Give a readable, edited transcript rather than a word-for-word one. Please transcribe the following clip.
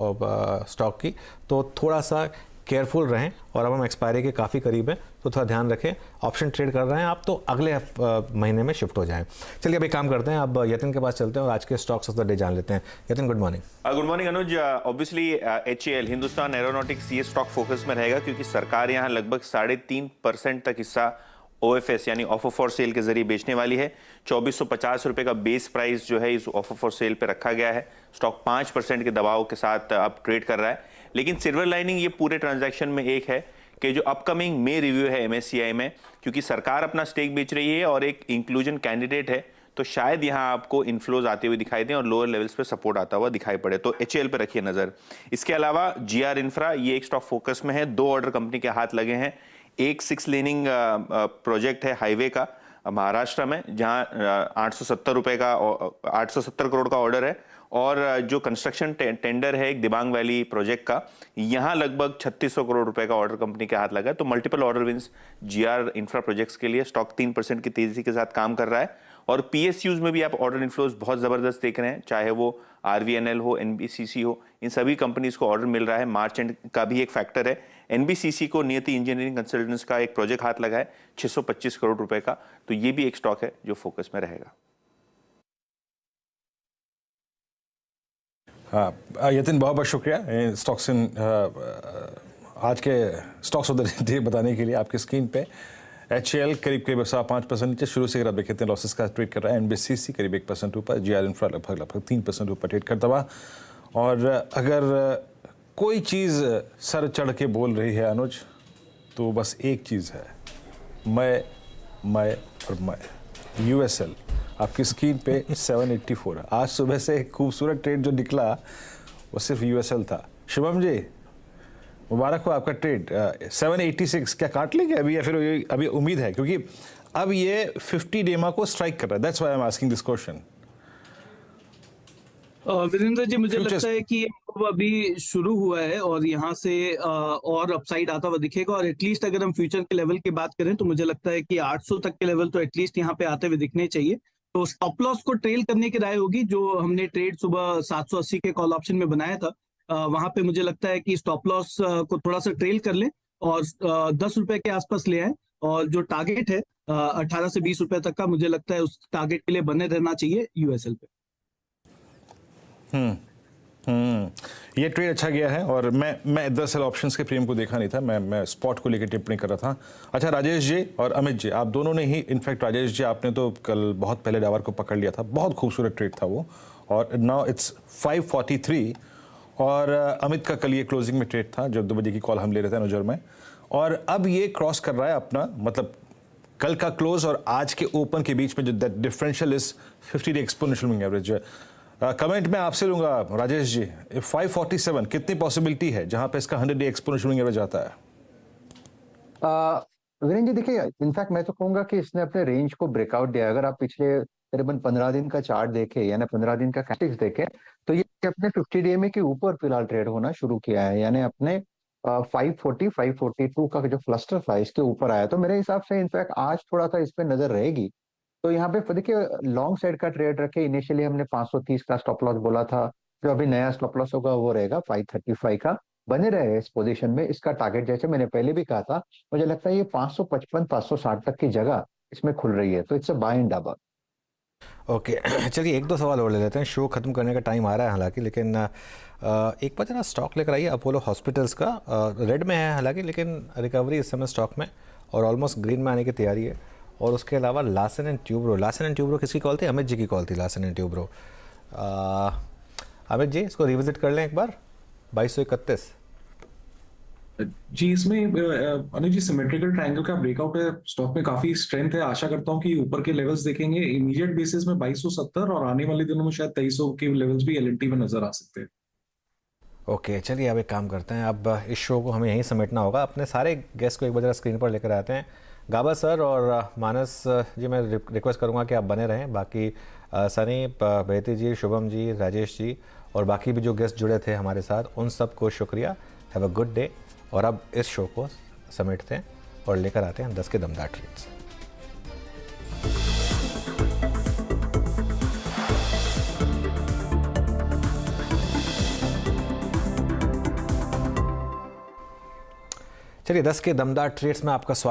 Stock की, तो थोड़ा सा केयरफुल रहें। और अब हम एक्सपायरी के काफ़ी करीब हैं तो थोड़ा ध्यान रखें। ऑप्शन ट्रेड कर रहे हैं आप तो अगले महीने में शिफ्ट हो जाएं। चलिए अब एक काम करते हैं, अब यतिन के पास चलते हैं और आज के स्टॉक्स ऑफ द डे जान लेते हैं। Yatin, good morning. Good morning Anuj. Obviously HAL Hindustan aeronautics ये स्टॉक फोकस में रहेगा क्योंकि सरकार यहाँ लगभग 3.5% तक हिस्सा OFS यानी ऑफर फॉर सेल के जरिए बेचने वाली है। 2450 रुपए का बेस प्राइस जो है इस ऑफर फॉर सेल पे रखा गया है। स्टॉक 5% के दबाव के साथ अब ट्रेड कर रहा है। लेकिन सिल्वर लाइनिंग ये पूरे ट्रांजैक्शन में एक है कि जो अपकमिंग मे रिव्यू है MSCI में, क्योंकि सरकार अपना स्टेक बेच रही है और एक इंक्लूजन कैंडिडेट है, तो शायद यहाँ आपको इनफ्लोज आते हुए दिखाई दें और लोअर लेवल्स पे सपोर्ट आता हुआ दिखाई पड़े, तो HAL पे रखिए नजर। इसके अलावा GR इंफ्रा ये एक स्टॉक फोकस में है। 2 ऑर्डर कंपनी के हाथ लगे हैं। एक 6 लेनिंग प्रोजेक्ट है हाईवे का महाराष्ट्र में, जहां 870 करोड़ का ऑर्डर है। और जो कंस्ट्रक्शन टेंडर है एक दिबांग वैली प्रोजेक्ट का, यहां लगभग 3600 करोड़ रुपए का ऑर्डर कंपनी के हाथ लगा है। तो multiple order wins GR infra projects के लिए। स्टॉक 3% की तेजी के साथ काम कर रहा है। और PSUs में भी आप ऑर्डर इनफ्लोज बहुत जबरदस्त देख रहे हैं, चाहे वो RVNL हो, NBCC हो, इन सभी कंपनीज को ऑर्डर मिल रहा है। मार्च एंड का भी एक फैक्टर है। NBCC को नियति इंजीनियरिंग कंसल्टेंट्स का एक प्रोजेक्ट हाथ लगा है 625 करोड़ रुपए का, तो ये भी एक स्टॉक है जो फोकस में रहेगा। हाँ यतिन, बहुत बहुत शुक्रिया स्टॉक्स इन आज के स्टॉक्स ऑफ द डे बताने के लिए। आपकी स्क्रीन पे HAL करीब 5% नीचे शुरू से अगर आप देखें लॉसेस का ट्रेड कर रहा है। NBCC करीब 1% ऊपर, GR इंफ्रा लगभग 3% ऊपर ट्रेड करता हुआ। और अगर कोई चीज़ सर चढ़ के बोल रही है अनुज, तो बस एक चीज़ है, मैं और मैं। USL आपकी स्क्रीन पे 784 है। आज सुबह से एक खूबसूरत ट्रेड जो निकला वो सिर्फ USL था। शुभम जी, मुबारक हो आपका ट्रेड। 786 क्या काट लेंगे अभी, या फिर अभी उम्मीद है? क्योंकि अब ये 50 डेमा को स्ट्राइक कर रहा है। That's why I am asking this question. Virendra ji, मुझे लगता है कि अभी शुरू हुआ है और यहाँ से और अपसाइड आता हुआ दिखेगा। और एटलीस्ट अगर हम फ्यूचर के लेवल की बात करें तो मुझे लगता है कि 800 तक के लेवल तो एटलीस्ट यहाँ पे आते हुए दिखने चाहिए। तो स्टॉप लॉस को ट्रेल करने की राय होगी। जो हमने ट्रेड सुबह 780 के कॉल ऑप्शन में बनाया था, वहां पे मुझे लगता है कि स्टॉप लॉस को थोड़ा सा ट्रेल कर लें और 10 रुपए के आसपास ले आए। और जो टारगेट है 18 से 20 रुपए तक का, मुझे लगता है उस टारगेट के लिए बने रहना चाहिए USL पे। ये ट्रेड अच्छा गया है। और मैं दरअसल ऑप्शंस के प्रीमियम को देखा नहीं था, मैं स्पॉट को लेकर टिप्पणी कर रहा था। अच्छा, राजेश जी और अमित जी, आप दोनों ने ही, इनफैक्ट राजेश जी आपने तो कल बहुत पहले डावर को पकड़ लिया था, बहुत खूबसूरत ट्रेड था वो। और नाउ इट्स 543। और अमित का कल ये क्लोजिंग में ट्रेड था जब 2 बजे की कॉल हम ले रहे थे अनुजर में। और अब ये क्रॉस कर रहा है अपना, मतलब कल का क्लोज और आज के ओपन के बीच में जो that differential is 50 day exponential moving average. Comment में आपसे लूंगा राजेश जी, 547 कितनी पॉसिबिलिटी है जहां पे इसका 100 डे एक्सपोनेंशियल मूविंग एवरेज आता है? वीरेंद्र जी देखिए, इनफैक्ट मैं तो कहूंगा कि इसने अपने रेंज को ब्रेकआउट दिया। अगर आप पिछले तकरीबन 15 दिन का चार्ट देखें, यानी 15 दिन का कैंडिल्स देखें, तो ये अपने 50 DMA के ऊपर फिलहाल ट्रेड होना शुरू किया है। यानी अपने 540 542 का जो क्लस्टर था इसके ऊपर आया। तो मेरे हिसाब से इनफैक्ट आज थोड़ा सा इस पे नजर रहेगी। तो यहाँ पे देखिए, लॉन्ग साइड का ट्रेड रखे। इनिशियली हमने 530 का स्टॉप लॉस बोला था, जो अभी नया स्टॉप लॉस होगा वो रहेगा 535 का। बने रहे इस पोजीशन में। इसका टारगेट जैसे मैंने पहले भी कहा था, मुझे लगता है ये 555 560 तक की जगह इसमें खुल रही है। तो it's a buy and double. Okay, चलिए 1-2 सवाल और ले लेते हैं। शो खत्म करने का टाइम आ रहा है हालांकि, लेकिन एक बार ना स्टॉक लेकर आइए अपोलो हॉस्पिटल्स का। रेड में है हालांकि, लेकिन रिकवरी इस समय स्टॉक में और ऑलमोस्ट ग्रीन में आने की तैयारी है। और उसके अलावा लार्सन एंड ट्यूब्रो किसकी कॉल थी? अमित जी की कॉल थी, लार्सन एंड ट्यूब्रो। अमित जी, इसको रिविजिट कर लें एक बार। 2231 जी, इसमें अनुज जी सिमेट्रिकल ट्रायंगल का ब्रेकआउट है, स्टॉक में काफी स्ट्रेंथ है। आशा करता हूं कि ऊपर के लेवल्स देखेंगे इमीडिएट बेसिस में 2270, और आने वाले दिनों में शायद 2300 के लेवल्स भी LNT में नजर आ सकते हैं। ओके, चलिए अब एक काम करते हैं, अब इस शो को हमें यहीं समेटना होगा। अपने सारे गेस्ट को एक बार स्क्रीन पर लेकर आते हैं। गाबा सर और मानस जी, मैं रिक्वेस्ट करूंगा कि आप बने रहें। बाकी सनी, बेहती जी, शुभम जी, राजेश जी और बाकी भी जो गेस्ट जुड़े थे हमारे साथ, उन सबको शुक्रिया। Have a good day. और अब इस शो को समेटते हैं और लेकर आते हैं 10 के दमदार ट्रेड्स। चलिए 10 के दमदार ट्रेड्स में आपका स्वागत।